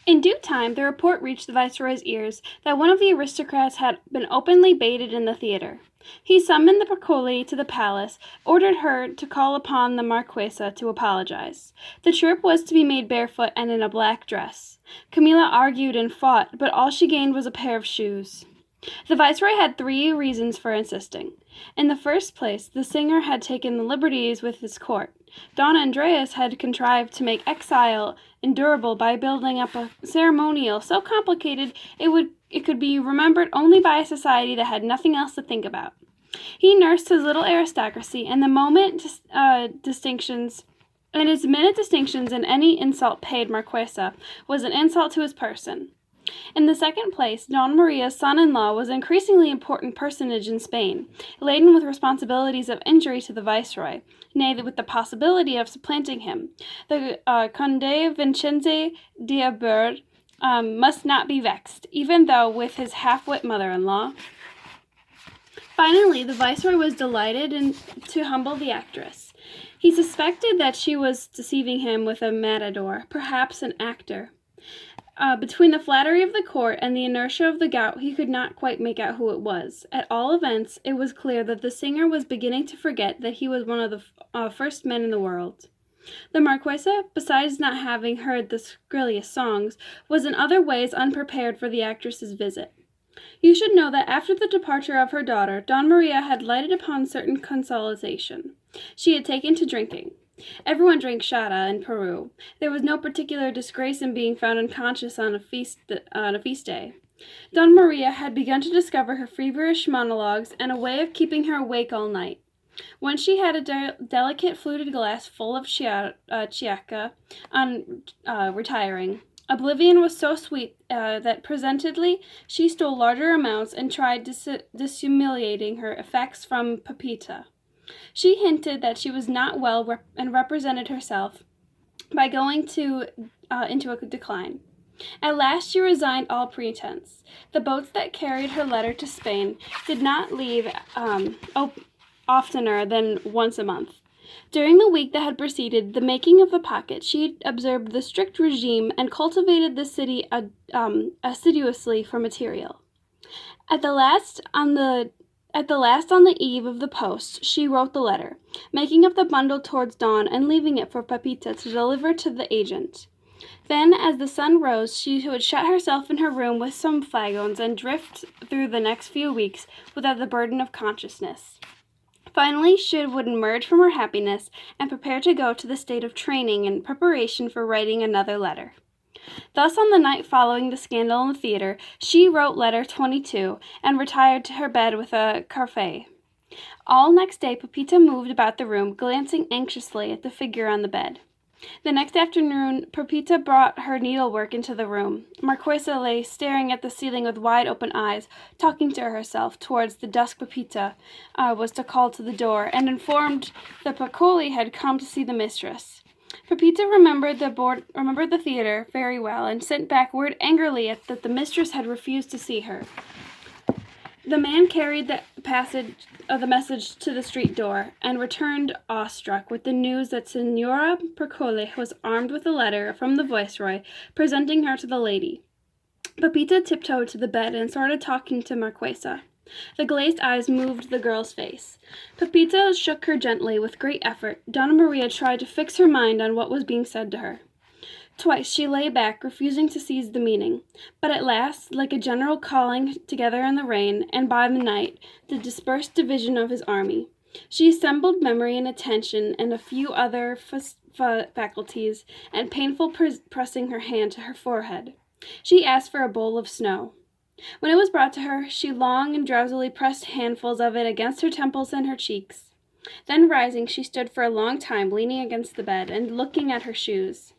In due time, the report reached the viceroy's ears that one of the aristocrats had been openly baited in the theater. He summoned the Procoli to the palace, ordered her to call upon the Marquesa to apologize. The troupe was to be made barefoot and in a black dress. Camilla argued and fought, but all she gained was a pair of shoes. The viceroy had 3 reasons for insisting. In the first place, the singer had taken liberties with his court. Don Andreas had contrived to make exile endurable by building up a ceremonial so complicated it could be remembered only by a society that had nothing else to think about. He nursed his little aristocracy, and his minute distinctions in any insult paid Marquesa was an insult to his person. In the second place, Don Maria's son-in-law was an increasingly important personage in Spain, laden with responsibilities of injury to the viceroy, nay, with the possibility of supplanting him. The Conde Vincenze d'Aubert must not be vexed, even though with his half-wit mother-in-law. Finally, the viceroy was delighted to humble the actress. He suspected that she was deceiving him with a matador, perhaps an actor. Between the flattery of the court and the inertia of the gout, he could not quite make out who it was. At all events, it was clear that the singer was beginning to forget that he was one of the first men in the world. The Marquesa, besides not having heard the scurrilous songs, was in other ways unprepared for the actress's visit. You should know that after the departure of her daughter, Don Maria had lighted upon certain consolation. She had taken to drinking. Everyone drank shata in Peru. There was no particular disgrace in being found unconscious on a feast day. Don Maria had begun to discover her feverish monologues and a way of keeping her awake all night. Once she had a delicate fluted glass full of chiaca on retiring. Oblivion was so sweet that presentedly she stole larger amounts and tried dissimulating her effects from Pepita. She hinted that she was not well and represented herself by going into a decline. At last she resigned all pretense. The boats that carried her letter to Spain did not leave oftener than once a month. During the week that had preceded the making of the packet, she observed the strict regime and cultivated the city assiduously for material. At the last, on the eve of the post, she wrote the letter, making up the bundle towards dawn and leaving it for Pepita to deliver to the agent. Then, as the sun rose, she would shut herself in her room with some flagons and drift through the next few weeks without the burden of consciousness. Finally, she would emerge from her happiness and prepare to go to the state of training in preparation for writing another letter. Thus, on the night following the scandal in the theater, she wrote letter 22 and retired to her bed with a café. All next day, Pepita moved about the room, glancing anxiously at the figure on the bed. The next afternoon, Pepita brought her needlework into the room. Marquesa lay staring at the ceiling with wide-open eyes, talking to herself. Towards the dusk, Pepita was to call to the door, and informed the Procoli had come to see the mistress. Pepita remembered the theater very well, and sent back word angrily that the mistress had refused to see her. The man carried the message to the street door, and returned awestruck with the news that Signora Procoli was armed with a letter from the viceroy, presenting her to the lady. Pepita tiptoed to the bed and started talking to Marquesa. The glazed eyes moved the girl's face. Pepita shook her gently. With great effort, Donna Maria tried to fix her mind on what was being said to her. Twice she lay back, refusing to seize the meaning. But at last, like a general calling together in the rain, and by the night, the dispersed division of his army, she assembled memory and attention and a few other faculties, and painful pressing her hand to her forehead, she asked for a bowl of snow. When it was brought to her, she long and drowsily pressed handfuls of it against her temples and her cheeks. Then rising, she stood for a long time, leaning against the bed and looking at her shoes.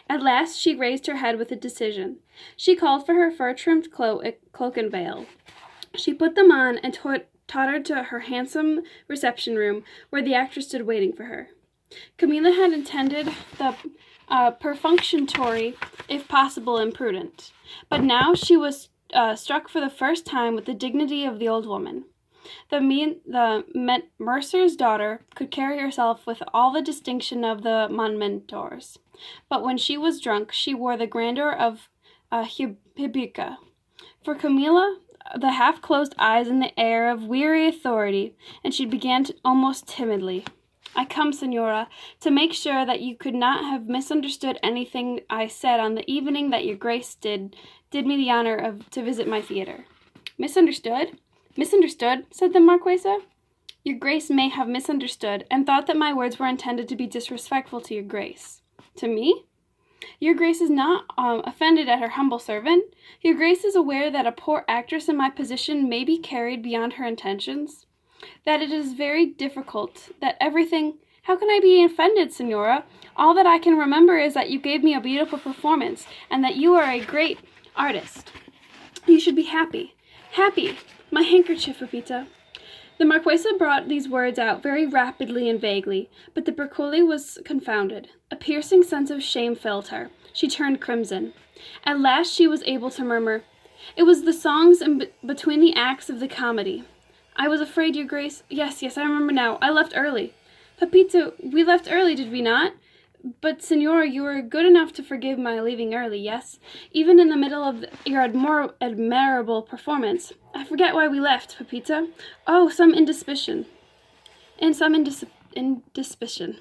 At last she raised her head with a decision. She called for her fur-trimmed cloak and veil. She put them on and tottered to her handsome reception room, where the actress stood waiting for her. Camilla had intended the perfunctory, if possible imprudent, but now she was struck for the first time with the dignity of the old woman. The mercer's daughter could carry herself with all the distinction of the Monmentors, but when she was drunk, she wore the grandeur of hibica. For Camilla, the half-closed eyes and the air of weary authority, and she began almost timidly. I come, Senora, to make sure that you could not have misunderstood anything I said on the evening that your Grace did me the honor to visit my theater. Misunderstood? Misunderstood? Said the Marquesa. Your Grace may have misunderstood and thought that my words were intended to be disrespectful to your Grace. To me? Your Grace is not offended at her humble servant? Your Grace is aware that a poor actress in my position may be carried beyond her intentions? That it is very difficult, that everything... How can I be offended, Senora? All that I can remember is that you gave me a beautiful performance, and that you are a great artist. You should be happy. Happy! My handkerchief, Pepita. The Marquesa brought these words out very rapidly and vaguely, but the Bercoli was confounded. A piercing sense of shame filled her. She turned crimson. At last she was able to murmur, "It was the songs between the acts of the comedy. I was afraid, your Grace... Yes, I remember now. I left early. Pepito, we left early, did we not? But, Senora, you were good enough to forgive my leaving early, yes? Even in the middle of your admirable performance. I forget why we left, Pepita. Oh, some indisposition. Indisposition.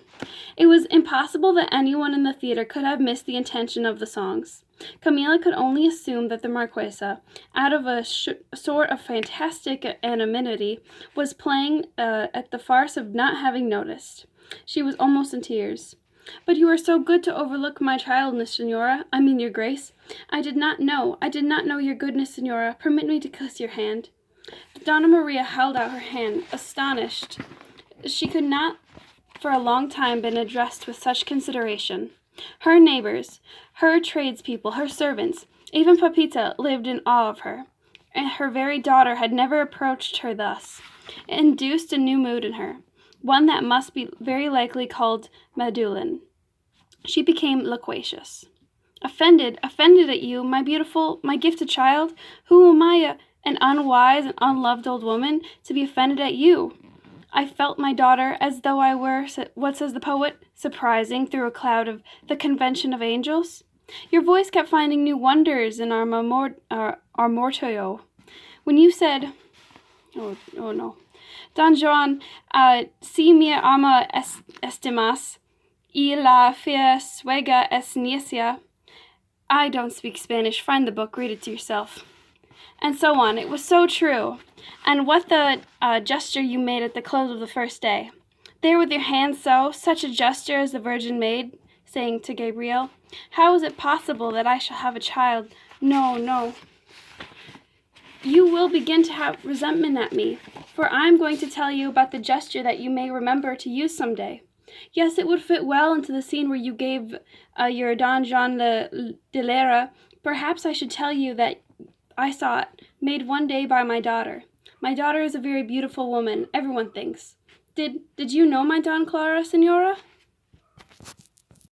It was impossible that anyone in the theater could have missed the intention of the songs. Camilla could only assume that the Marquesa, out of a sort of fantastic anonymity, was playing at the farce of not having noticed. She was almost in tears. But you are so good to overlook my childness, Senora. I mean, your Grace. I did not know your goodness, Senora. Permit me to kiss your hand. Donna Maria held out her hand, astonished. She could not for a long time been addressed with such consideration. Her neighbors, her tradespeople, her servants, even Pepita lived in awe of her, and her very daughter had never approached her thus. It induced a new mood in her, one that must be very likely called Madulin. She became loquacious. Offended at you, my beautiful, my gifted child? Who am I, an unwise and unloved old woman, to be offended at you? I felt my daughter as though I were, what says the poet, surprising through a cloud of the convention of angels. Your voice kept finding new wonders in our mortoio. When you said, oh no, Don Juan, si mi ama estimas, y la fea suega es necia. I don't speak Spanish. Find the book. Read it to yourself. And so on. It was so true. And what the gesture you made at the close of the first day. There with your hands so, such a gesture as the Virgin made, saying to Gabriel, "How is it possible that I shall have a child? No. You will begin to have resentment at me, for I am going to tell you about the gesture that you may remember to use some day. Yes, it would fit well into the scene where you gave your Don Juan de Lara. Perhaps I should tell you that I saw it, made one day by my daughter. My daughter is a very beautiful woman, everyone thinks. Did you know my Don Clara, Senora?"